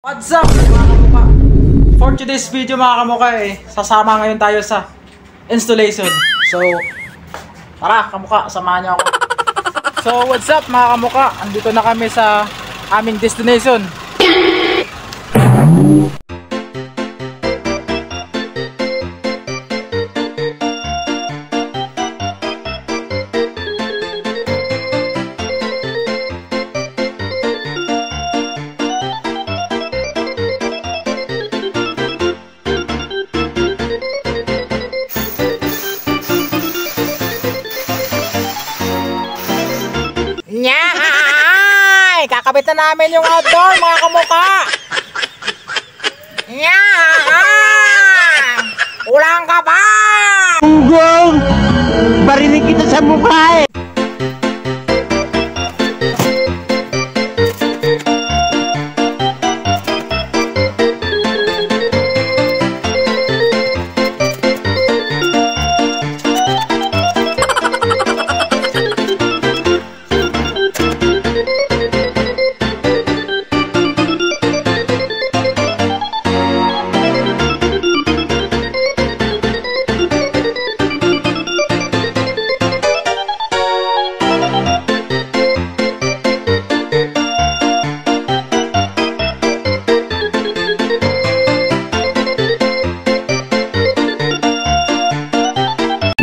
What's up mga kamukha? For today's video mga kamukha sasama ngayon tayo sa installation. So, tara kamukha, samahan niyo ako. So, what's up mga kamukha? Andito na kami sa aming destination. Nyay! Kakabit na namin yung outdoor mga kamukha! Nyay! Ulang ka ba? Punggong! Barinig kita sa mukha eh!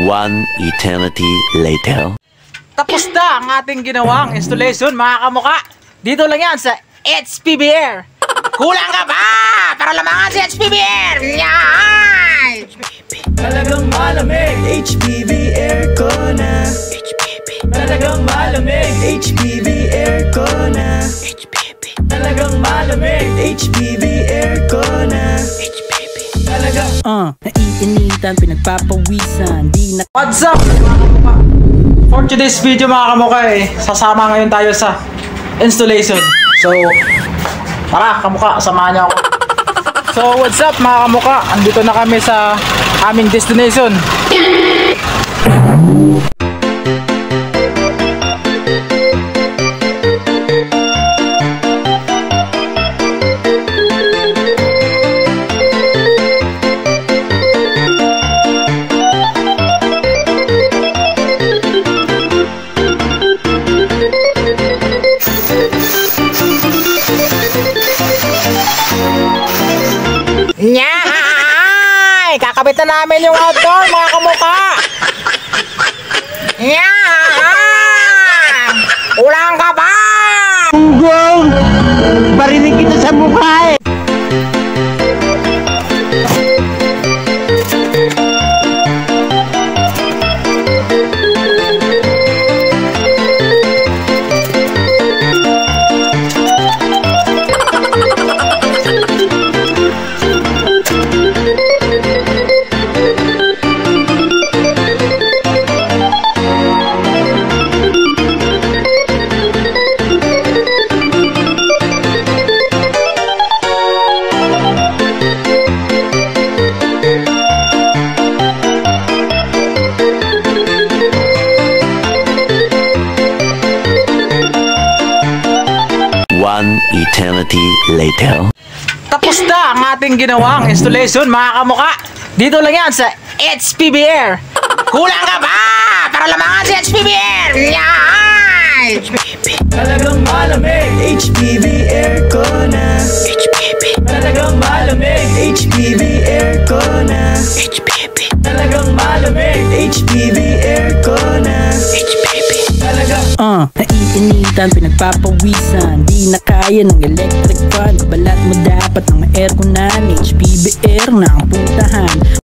One eternity later. Tapos na ang ating ginawang installation mga kamukha. Dito lang yan sa HPV Air. Kulang ka ba? Para lamangan si HPV Air! Nyay! Talagang malamig HPV aircon na. Talagang malamig HPV aircon na. Talagang malamig HPV aircon na. Talagang naiinitan, pinagpapawisan, di na. What's up mga kamukha? For today's video mga kamukha sasama ngayon tayo sa installation. So, tara kamukha, samahan niyo ako. So, what's up mga kamukha? Andito na kami sa aming destination. Nyay! Kakabit na namin yung outdoor mga kamukha! Nyay! Ulang ka ba? Punggong! Barinig kita sa mukha eh! One eternity later. Tapos na ang ating ginawang installation mga kamukha. Dito lang yan sa HPV Air. Kulang ka ba? Para lamangan si HPV Air! Nyay! talagang malamig HPV aircon na. Talagang malamig HPV aircon na. Talagang malamig HPV aircon na. Talagang naiinitan, pinagpapawisan, di na kaya ng electric fan. Balat mo dapat ng airconan, HPV Air na ang puntahan.